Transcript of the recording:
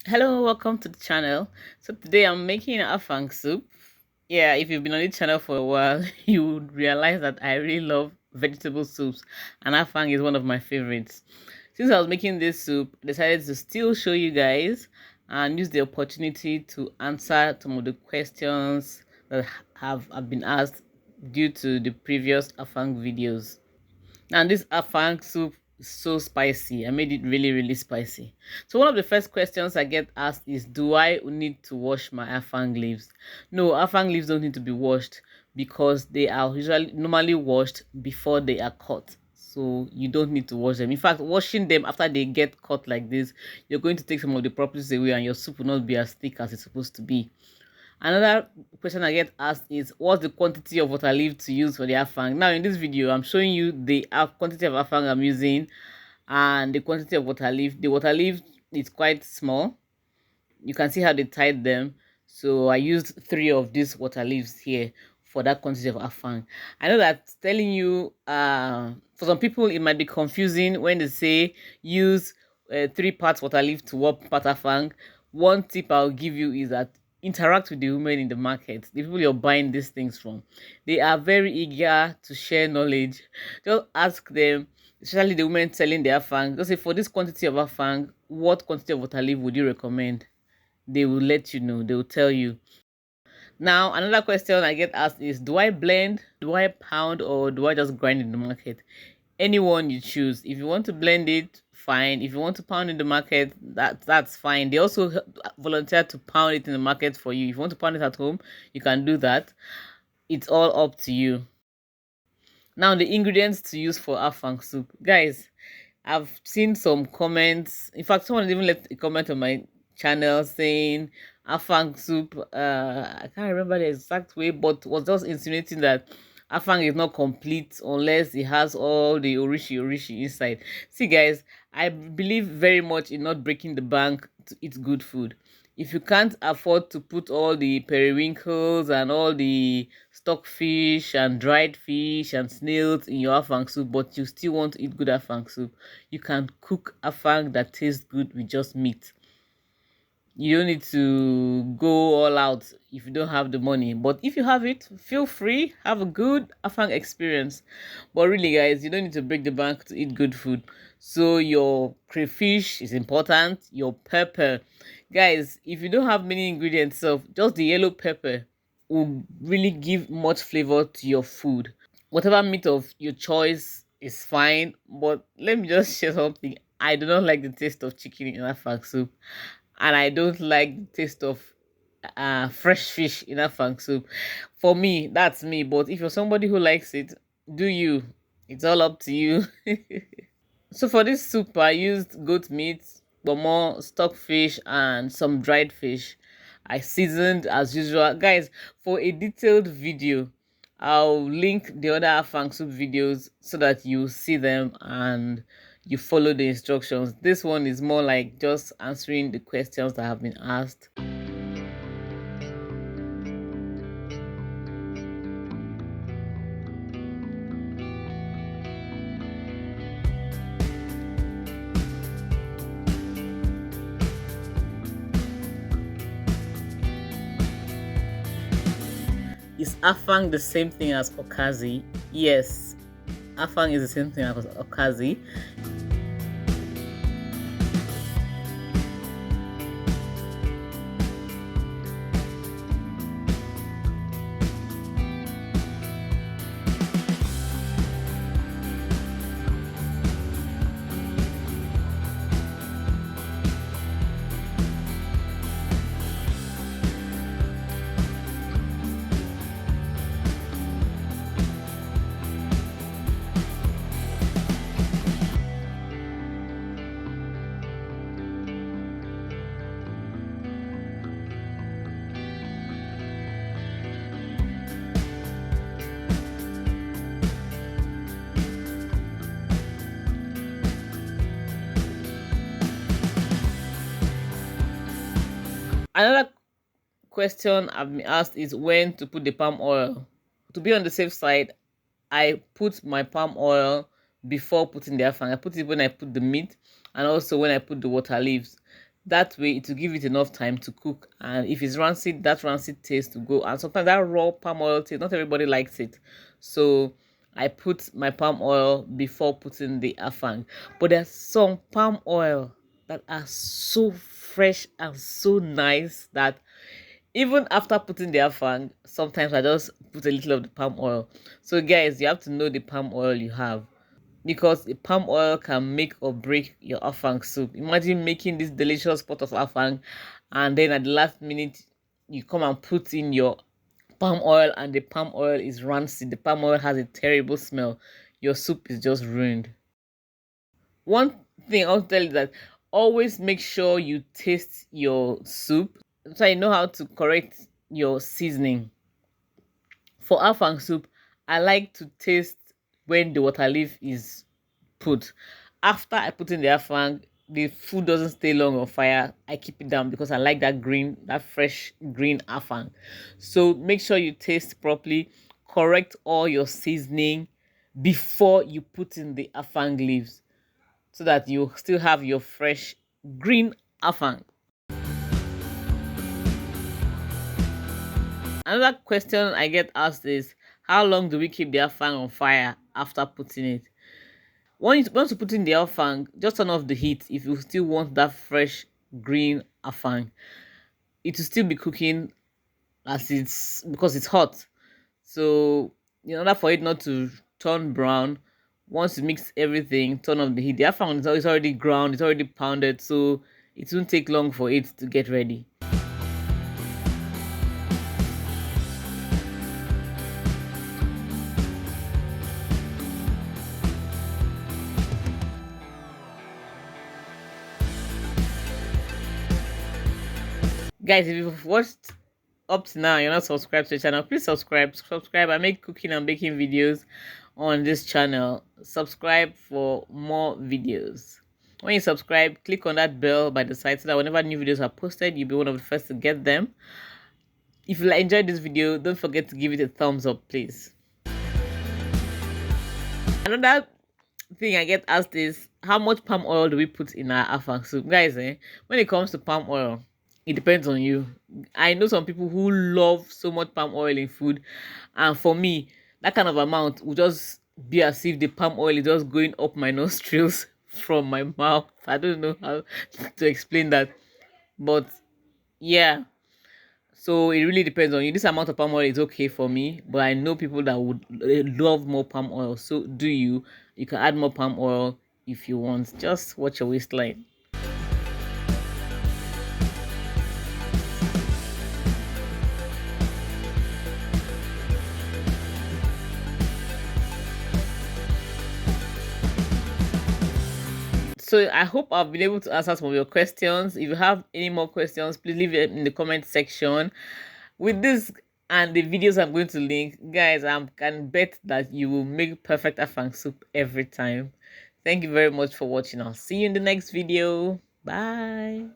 Hello, welcome to the channel. So today I'm making afang soup. Yeah, if you've been on the channel for a while, you would realize that I really love vegetable soups, and afang is one of my favorites. Since I was making this soup, I decided to still show you guys and use the opportunity to answer some of the questions that have been asked due to the previous afang videos. And this afang soup is so spicy. I made it really spicy. So one of the first questions I get asked is, do I need to wash my afang leaves? No, afang leaves don't need to be washed because they are usually normally washed before they are cut. So you don't need to wash them. In fact, washing them after they get cut like this, you're going to take some of the properties away and your soup will not be as thick as it's supposed to be. Another question I get asked is, what's the quantity of water leaf to use for the afang? Now in this video, I'm showing you the quantity of afang I'm using and the quantity of water leaf. The water leaf is quite small. You can see how they tied them. So I used 3 of these water leaves here for that quantity of afang. I know that telling you, for some people it might be confusing when they say use 3 parts water leaf to 1 part afang. One tip I'll give you is that interact with the women in the market, the people you're buying these things from. They are very eager to share knowledge. Just ask them, especially the women selling their afang, just say, for this quantity of afang, what quantity of water leaf would you recommend? They will let you know. They will tell you. Now another question I get asked is, do I blend, do I pound, or do I just grind in the market? Anyone you choose. If you want to blend it, fine. If you want to pound in the market, that's fine. They also volunteer to pound it in the market for you. If you want to pound it at home, you can do that. It's all up to you. Now the ingredients to use for afang soup, guys. I've seen some comments. In fact, someone even left a comment on my channel saying afang soup. I can't remember the exact way, but was just insinuating that afang is not complete unless it has all the orishi inside. See, guys, I believe very much in not breaking the bank to eat good food. If you can't afford to put all the periwinkles and all the stockfish and dried fish and snails in your afang soup, but you still want to eat good afang soup, you can cook afang that tastes good with just meat. You don't need to go all out if you don't have the money, but if you have it, feel free, have a good afang experience. But really, guys, you don't need to break the bank to eat good food. So your crayfish is important, your pepper. Guys, if you don't have many ingredients, so just the yellow pepper will really give much flavor to your food. Whatever meat of your choice is fine, but let me just share something. I do not like the taste of chicken in afang soup, and I don't like the taste of fresh fish in afang soup. For me, that's me. But if you're somebody who likes it, do you? It's all up to you. So for this soup, I used goat meat, more stockfish, and some dried fish. I seasoned as usual. Guys, for a detailed video, I'll link the other afang soup videos so that you see them and you follow the instructions. This one is more like just answering the questions that have been asked. Is afang the same thing as okazi? Yes, afang is the same thing as okazi. Another question I've been asked is when to put the palm oil. To be on the safe side, I put my palm oil before putting the afang. I put it when I put the meat and also when I put the water leaves. That way it will give it enough time to cook, and if it's rancid, that rancid taste to go. And sometimes that raw palm oil taste, not everybody likes it, so I put my palm oil before putting the afang. But there's some palm oil that are so fresh and so nice that even after putting the afang, sometimes I just put a little of the palm oil. So guys, you have to know the palm oil you have, because the palm oil can make or break your afang soup. Imagine making this delicious pot of afang, and then at the last minute you come and put in your palm oil, and the palm oil is rancid. The palm oil has a terrible smell. Your soup is just ruined. One thing I'll tell you that always make sure you taste your soup so you know how to correct your seasoning. For afang soup, I like to taste when the water leaf is put. After I put in the afang, the food doesn't stay long on fire. I keep it down because I like that green, that fresh green afang. So make sure you taste properly, correct all your seasoning before you put in the afang leaves, so that you still have your fresh green afang. Another question I get asked is, how long do we keep the afang on fire after putting it? Once you put in the afang, just turn off the heat if you still want that fresh green afang. It will still be cooking as it's, because it's hot. So in order for it not to turn brown, once you mix everything, turn off the heat. The afang is already ground, it's already pounded, so it won't take long for it to get ready. Guys, if you've watched up to now, you're not subscribed to the channel, please subscribe. I make cooking and baking videos on this channel. Subscribe for more videos. When you subscribe, click on that bell by the side so that whenever new videos are posted, you'll be one of the first to get them. If you enjoyed this video, don't forget to give it a thumbs up, please. Another thing I get asked is, how much palm oil do we put in our afang soup? Guys, when it comes to palm oil, it depends on you. I know some people who love so much palm oil in food, and for me, that kind of amount would just be as if the palm oil is just going up my nostrils from my mouth. I don't know how to explain that, but yeah. So it really depends on you. This amount of palm oil is okay for me, but I know people that would love more palm oil. So do you? You can add more palm oil if you want. Just watch your waistline. So I hope I've been able to answer some of your questions. If you have any more questions, please leave it in the comment section. With this and the videos I'm going to link, guys, I can bet that you will make perfect afang soup every time. Thank you very much for watching. I'll see you in the next video. Bye.